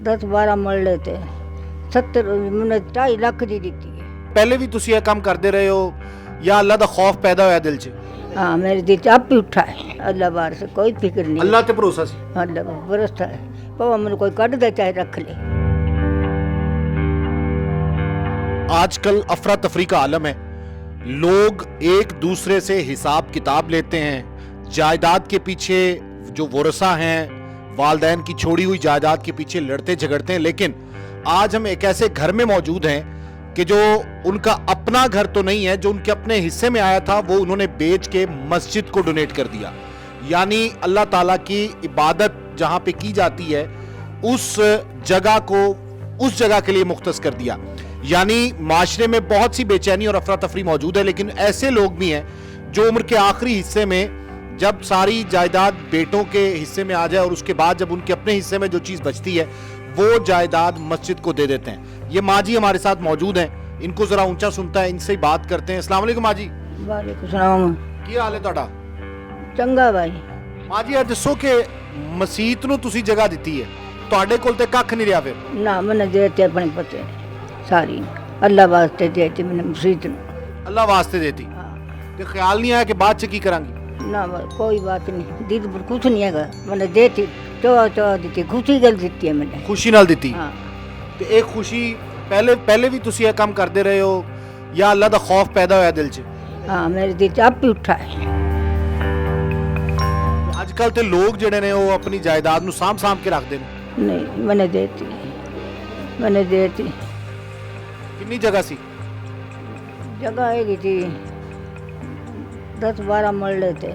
10-12 ਮਰਲੇ ਤੇ 70 ਮੈਨੂੰ 2.5 ਲੱਖ ਦੀ ਦਿੱਤੀ ਹੈ। ਪਹਿਲੇ ਵੀ ਤੁਸੀਂ ਇਹ ਕੰਮ ਕਰਦੇ ਰਹੇ ਹੋ ਜਾਂ ਅੱਲਾ ਦਾ ਖੌਫ ਪੈਦਾ ਹੋਇਆ ਦਿਲ 'ਚ? हाँ मेरे दिल से आप ही उठा है, अल्लाह बार से कोई फिक्र नहीं। ਅੱਲਾ ਤੇ ਭਰੋਸਾ ਸੀ। अल्लाह पर भरोसा है, पवा मैंने कोई कट दे चाहे रख ले। आजकल अफरा तफरी का आलम है, लोग एक दूसरे से हिसाब किताब लेते हैं, जायदाद के पीछे जो वरसा हैं वालदैन की छोड़ी हुई जायदाद के पीछे लड़ते झगड़ते हैं। लेकिन आज हम एक ऐसे घर में मौजूद हैं कि जो उनका अपना घर तो नहीं है, जो उनके अपने हिस्से में आया था वो उन्होंने बेच के मस्जिद को डोनेट कर दिया। यानी अल्लाह ताला की इबादत जहाँ पे की जाती है उस जगह को उस जगह के लिए मुख्तस कर दिया। यानी माशरे में बहुत सी बेचैनी और अफरा तफरी मौजूद है, लेकिन ऐसे लोग भी हैं जो उम्र के आखिरी हिस्से में जब सारी जायदाद बेटों के हिस्से में आ जाए और उसके बाद जब उनके अपने हिस्से में जो चीज़ बचती है वो जायदाद मस्जिद को दे देते हैं। ये माँ जी हमारे साथ मौजूद हैं, इनको ज़रा ऊंचा सुनता है, इनसे ही बात करते हैं। अस्सलाम वालेकुम माँ जी। वालेकुम सलाम। ਕੀ ਹਾਲ ਹੈ ਤੁਹਾਡਾ? चंगा भाई। ਮਾਂ ਜੀ ਇਹ ਦੱਸੋ ਕਿ ਮਸੀਤ ਨੂੰ ਤੁਸੀਂ ਜਗ੍ਹਾ ਦਿੱਤੀ ਹੈ, ਤੁਹਾਡੇ ਕੋਲ ਤੇ ਕੱਖ ਨਹੀਂ ਰਿਹਾ ਫਿਰ? ना मैंने देते अपने पते सारी, अल्लाह वास्ते देते मैंने मसीत न। ਅੱਲਾ ਵਾਸਤੇ ਦੇਤੀ ਤੇ ਖਿਆਲ ਨਹੀਂ ਆਇਆ ਕਿ ਬਾਅਦ ਚ ਕੀ ਕਰਾਂਗੀ? ना कोई बात नहीं, दिल पर कुछ नहीं है, मैंने देती चो दी खुशी गल दी है मैंने। ਖੁਸ਼ੀ ਨਾਲ ਦਿੱਤੀ हाँ ਤੇ ਇਹ ਖੁਸ਼ੀ ਪਹਿਲੇ ਵੀ ਤੁਸੀਂ ਇਹ ਕੰਮ ਕਰਦੇ ਰਹੇ ਹੋ ਜਾਂ ਅੱਲਾ ਦਾ ਖੌਫ ਪੈਦਾ ਹੋਇਆ ਦਿਲ 'ਚ? हाँ मेरे दिल से आप ही उठा है। ਅੱਜ ਕੱਲ ਤੇ ਲੋਕ ਜਿਹੜੇ ਨੇ ਉਹ ਆਪਣੀ ਜਾਇਦਾਦ ਨੂੰ ਸਾਂਭ ਕੇ ਰੱਖਦੇ ਨੇ। नहीं मैंने देती। ਕਿੰਨੀ ਜਗ੍ਹਾ ਸੀ? जगह है थी 10-12 मरले थे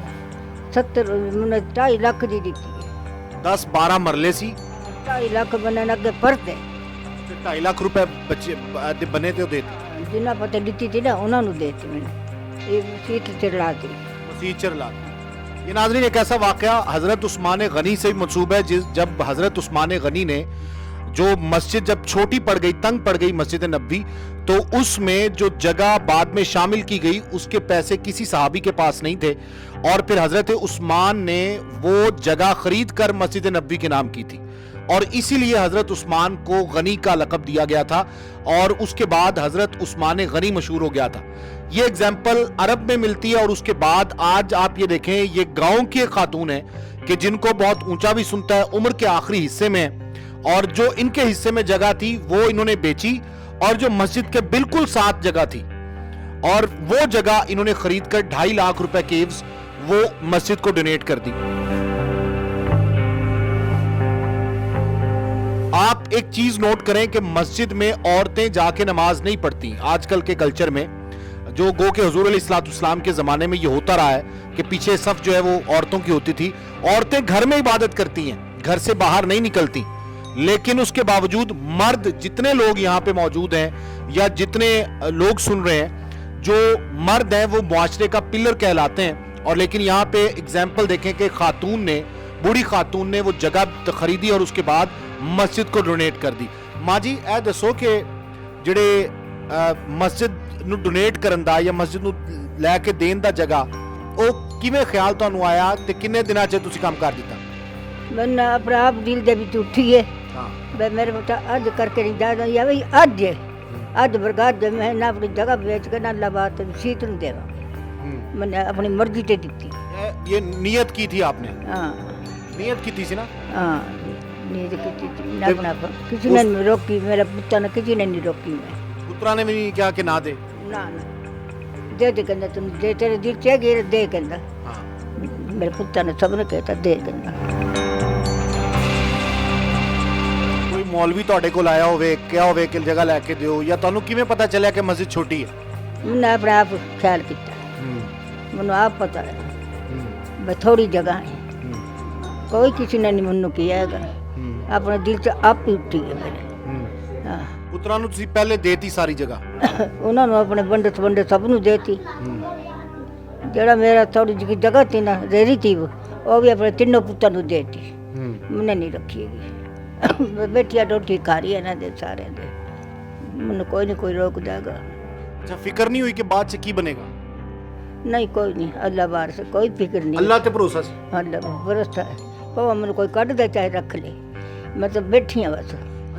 70 मैंने 2.5 ਲੱਖ ਦੀ ਦਿੱਤੀ ਹੈ। 10-12 ਮਰਲੇ ਸੀ 2.5 ਲੱਖ ਬਣਨ ਅੱਗੇ ਪਰਦੇ ਤੇ 2.5 ਲੱਖ ਰੁਪਏ ਬੱਚੇ ਦੇ ਬਣੇ ਤੇ ਉਹ ਦੇ ਦਿੱਤੇ। ਜਿਨ੍ਹਾਂ ਪਤਾ ਦਿੱਤੀ ਸੀ ਨਾ ਉਹਨਾਂ ਨੂੰ ਦੇਤੀ मैंने, ਇਹ ਸੀਟ ਚੜਾ दी। मसीह चरला। ये नाज़रीन एक ऐसा वाक़या हज़रत उस्मान गनी से भी मंसूब है। जब हज़रत उस्मान गनी ने जो मस्जिद जब छोटी पड़ गई, तंग पड़ गई मस्जिद नबवी, तो उसमें जो जगह बाद में शामिल की गई उसके पैसे किसी सहाबी के पास नहीं थे और फिर हज़रत उस्मान ने वो जगह ख़रीद कर मस्जिद नबवी के नाम की थी और इसीलिए हज़रत उस्मान को गनी का लक़ब दिया गया था और उसके बाद हज़रत उस्मान गनी मशहूर हो गया था। ये एग्जाम्पल अरब में मिलती है और उसके बाद आज आप ये देखें, ये गांव की एक खातून है कि जिनको बहुत ऊंचा भी सुनता है, उम्र के आखिरी हिस्से में है और जो इनके हिस्से में जगह थी वो इन्होंने बेची और जो मस्जिद के बिल्कुल साथ जगह थी और वो जगह इन्होंने खरीद कर 2.5 लाख रुपए के एवज वो मस्जिद को डोनेट कर दी। आप एक चीज नोट करें कि मस्जिद में औरतें जाके नमाज नहीं पढ़ती। आजकल के कल्चर में जो गो के हुजूर अलैहिस्सलाम के ज़माने में ये होता रहा है कि पीछे सफ जो है वो औरतों की होती थी। औरतें घर में इबादत करती हैं, घर से बाहर नहीं निकलती, लेकिन उसके बावजूद मर्द जितने लोग यहाँ पे मौजूद हैं या जितने लोग सुन रहे हैं, जो मर्द हैं वो मुआशरे का पिलर कहलाते हैं। और लेकिन यहाँ पे एग्जाम्पल देखें कि खातून ने, बूढ़ी खातून ने वो जगह खरीदी और उसके बाद मस्जिद को डोनेट कर दी। माँ जी ਇਹ ਦੱਸੋ ਕਿ ਜਿਹੜੇ ਮਸਜਿਦ ਨੂੰ ਡੋਨੇਟ ਕਰਨ ਦਾ ਜਾਂ ਮਸਜਿਦ ਨੂੰ ਲੈ ਕੇ ਦੇਣ ਦਾ ਜਗ੍ਹਾ, ਉਹ ਕਿਵੇਂ ਖਿਆਲ ਤੁਹਾਨੂੰ ਆਇਆ ਤੇ ਕਿੰਨੇ ਦਿਨਾਂ 'ਚ ਤੁਸੀਂ ਕੰਮ ਕਰ ਦਿੱਤਾ? मैंने अपने आप दिल दे भी उठी है। हाँ बे मेरे बेटा अज करके नहीं जाता या भाई अज बरगाद दे मैं ना अपनी जगह बेच के ना लबात सीत नहीं देवा, मैंने अपनी मर्जी से दी। ये नियत की थी आपने? हाँ नियत की थी ना? हाँ नींद की थी ना अपना, किसी ने नहीं रोकी, मेरे पुत्र ने किसी ने नहीं रोकी। मैं पुत्रा ने भी नहीं क्या कि ना दे? ना दे कहना तुम दे, तेरे दिल चाहिए दे कहना। हाँ मेरे पुत्र ने सबने कहता दे कहना। ਕੋਈ ਮੌਲਵੀ ਤੁਹਾਡੇ ਕੋਲ ਆਇਆ ਹੋਵੇ, ਕਿਹਾ ਹੋਵੇ ਕਿ ਜਗ੍ਹਾ ਲੈ ਕੇ ਦਿਓ, ਜਾਂ ਤੁਹਾਨੂੰ ਕਿਵੇਂ ਪਤਾ ਚੱਲਿਆ ਕਿ ਮਸਜਿਦ ਛੋਟੀ ਹੈ? मैंने अपने आप ख्याल किया, मैंने आप पता है मैं थोड़ी जगह है, कोई किसी ने नहीं मनु किया है, अपने दिल से आप ही उठी है मेरे। हाँ ਪੁੱਤਰਾਂ ਨੂੰ ਤੁਸੀਂ ਪਹਿਲੇ ਦੇਤੀ ਸਾਰੀ ਜਗ੍ਹਾ? ਉਹਨਾਂ ਨੂੰ ਆਪਣੇ ਵੰਡੇ ਸਭ ਨੂੰ ਦੇਤੀ। ਜਿਹੜਾ ਮੇਰਾ ਥੋੜੀ ਜਿਹੀ ਜਗ੍ਹਾ ਸੀ ਨਾ ਰੇਰੀ ਸੀ, ਉਹ ਵੀ ਆਪਣੇ ਤਿੰਨੋਂ ਪੁੱਤਾਂ ਨੂੰ ਦੇਤੀ, ਮੈਨੇ ਨਹੀਂ ਰੱਖੀ ਹੈਗੀ। ਬੇਟੀਆਂ ਰੋਟੀ ਖਾ ਰਹੀ ਇਹਨਾਂ ਦੇ ਸਾਰਿਆਂ ਦੇ, ਮੈਨੂੰ ਕੋਈ ਨਹੀਂ ਕੋਈ ਰੋਕ ਦੇਗਾ। अच्छा फिक्र नहीं हुई कि बाद से की बनेगा? नहीं कोई नहीं, अल्लाह बार से कोई फिक्र नहीं। अल्लाह ते भरोसा से? अल्लाह पर भरोसा है, पवा मैंने कोई कट दे चाहे रख ले, मैं तो बैठी हूँ बस।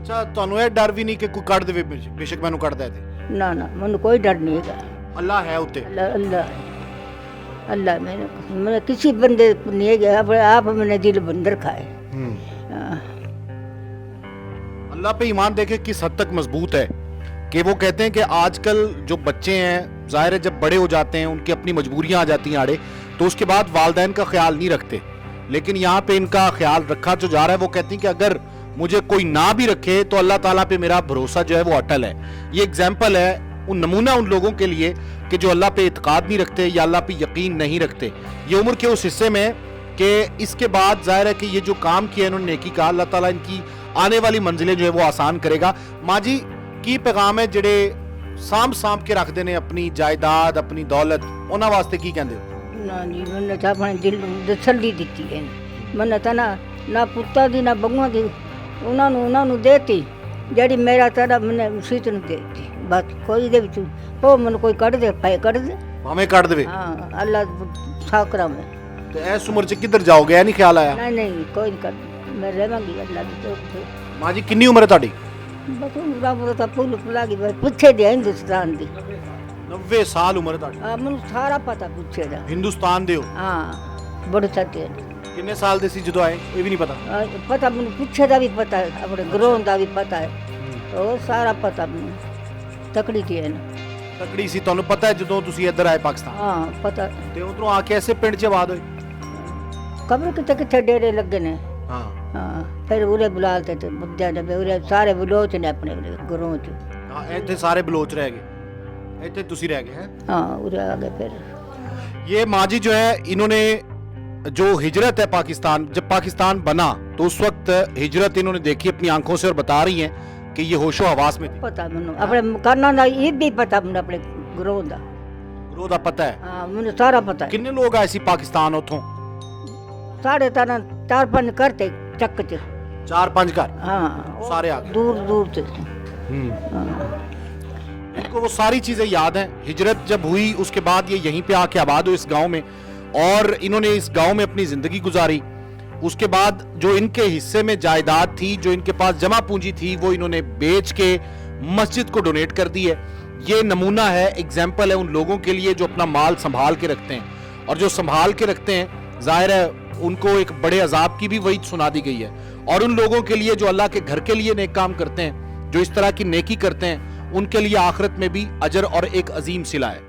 ਅੱਛਾ ਤੁਹਾਨੂੰ ਇਹ ਡਰ ਵੀ ਨਹੀਂ ਕਿ ਕੋਈ ਕੱਢ ਦੇਵੇ ਬੇਸ਼ੱਕ ਮੈਨੂੰ ਕੱਢਦਾ ਹੈ ਤੇ ਨਾ ਨਾ ਮੈਨੂੰ ਕੋਈ ਡਰ नहीं है। ਅੱਲਾ ਹੈ ਉੱਤੇ अल्लाह अल्लाह अल्लाह मैंने किसी बंदे को नहीं है, अपने आप मैंने दिल बंद रखा है। हाँ। अल्लाह पे ईमान देखे किस हद तक मजबूत है कि वो कहते हैं कि आजकल जो बच्चे हैं ज़ाहिर है जब बड़े हो जाते हैं उनकी अपनी मजबूरियां आ जाती हैं आड़े, तो उसके बाद वालिदैन का ख्याल नहीं रखते, लेकिन यहाँ पे इनका ख्याल रखा जो जा रहा है। वो कहती हैं कि अगर मुझे कोई ना भी रखे तो अल्लाह ताला पे मेरा भरोसा जो है वो अटल है। ये एग्जाम्पल है, उन नमूना उन लोगों के लिए कि जो अल्लाह पे इत्काद नहीं रखते या अल्लाह पे यकीन नहीं रखते। ये उम्र के उस हिस्से में कि इसके बाद जाहिर है कि ये जो काम किया इन्होंने नेकी का, अल्लाह ताला इनकी आने वाली मंजिलें जो है वो आसान करेगा। माँ जी की पैगाम है जेड़े सांभ के रखते ने अपनी जायदाद अपनी दौलत, उन्हां वास्ते की कहंदे हो? ना जी मैंने तो अपने दिल ਨੂੰ ਤਸੱਲੀ ਦਿੱਤੀ ਹੈ। मैंने तो ना पुत्ता दी ना बगुआ दी, उन्होंने देती ਜਿਹੜੀ मेरा तेरा मैंने सीत ਨੂੰ देती। बस कोई दे विच ओ मन कोई कढ़ दे पाए कढ़ दे भावें ਕੱਢ ਦੇਵੇ। हाँ अल्लाह साकरा में। ਤੇ ਇਸ ਉਮਰ 'ਚ ਕਿੱਧਰ ਜਾਓਗੇ, ਇਹ ਨਹੀਂ ਖਿਆਲ ਆਇਆ? नहीं कोई नहीं कर, मैं रहूंगी अल्लाह की तरफ से। ਮਾਂ ਜੀ ਕਿੰਨੀ ਉਮਰ ਹੈ ਤੁਹਾਡੀ? बस रब का पुल पुलागी बस पूछे दे हिंदुस्तान दी। 90 ਸਾਲ ਉਮਰ ਹੈ ਤੁਹਾਡੀ। हाँ मैंने सारा पता पूछे दा। ਹਿੰਦੁਸਤਾਨ ਦੇ ਹੋ? हाँ बड़े सत्य ਕਿੰਨੇ ਸਾਲ ਦੇ ਸੀ ਜਦੋਂ ਆਏ? ਇਹ ਵੀ ਨਹੀਂ ਪਤਾ? पता मैंने पूछे दा भी पता है, अपने ग्रोह दा भी पता है, वो सारा पता मैंने। तकड़ी थी है ना। ਤਕੜੀ ਸੀ, ਤੁਹਾਨੂੰ ਪਤਾ ਹੈ ਜਦੋਂ ਤੁਸੀਂ ਇੱਧਰ ਆਏ ਪਾਕਿਸਤਾਨ? हाँ पता। ਤੇ ਉਧਰੋਂ ਆ ਕੇ ਐਸੇ ਪਿੰਡ 'ਚ ਆਬਾਦ ਹੋਏ? कब्र कितने कितने डेरे लगे ने। ਹਾਂ हाँ फिर उरे बुलाते थे बुद्धिया ने, उरे सारे बलोच ने अपने ग्रोह च। ਹਾਂ ਇੱਥੇ ਸਾਰੇ ਬਲੋਚ ਰਹਿ ਗਏ, ਇੱਥੇ ਤੁਸੀਂ ਰਹਿ ਗਏ हैं? हाँ उरे आ गए फिर। ये माँ जी जो है इन्होंने जो हिजरत है पाकिस्तान, जब पाकिस्तान बना तो उस वक्त हिजरत इन्होंने देखी अपनी आंखों से और बता रही हैं कि ये होशो हवास में थी। पता मैनू अपने मकाना दा ये भी पता, मैंने अपने ग्रोह दा। ग्रोह दा पता है? हाँ मैंने सारा पता है। किन्ने लोग आए सी पाकिस्तान उथों? साढ़े तारा 4-5 करते चक च। 4-5 घर? हाँ सारे आ गए दूर दूर से। इनको वो सारी चीजें याद हैं। हिजरत जब हुई उसके बाद ये यहीं पे आके आबाद हुए इस गांव में, और इन्होंने इस गांव में अपनी जिंदगी गुजारी। उसके बाद जो इनके हिस्से में जायदाद थी, जो इनके पास जमा पूंजी थी, वो इन्होंने बेच के मस्जिद को डोनेट कर दी है। ये नमूना है, एग्जाम्पल है उन लोगों के लिए जो अपना माल संभाल के रखते हैं, और जो संभाल के रखते हैं जाहिर है उनको एक बड़े अजाब की भी वही सुना दी गई है। और उन लोगों के लिए जो अल्लाह के घर के लिए नेक काम करते हैं, जो इस तरह की नेकी करते हैं, उनके लिए आखिरत में भी अजर और एक अजीम सिला है।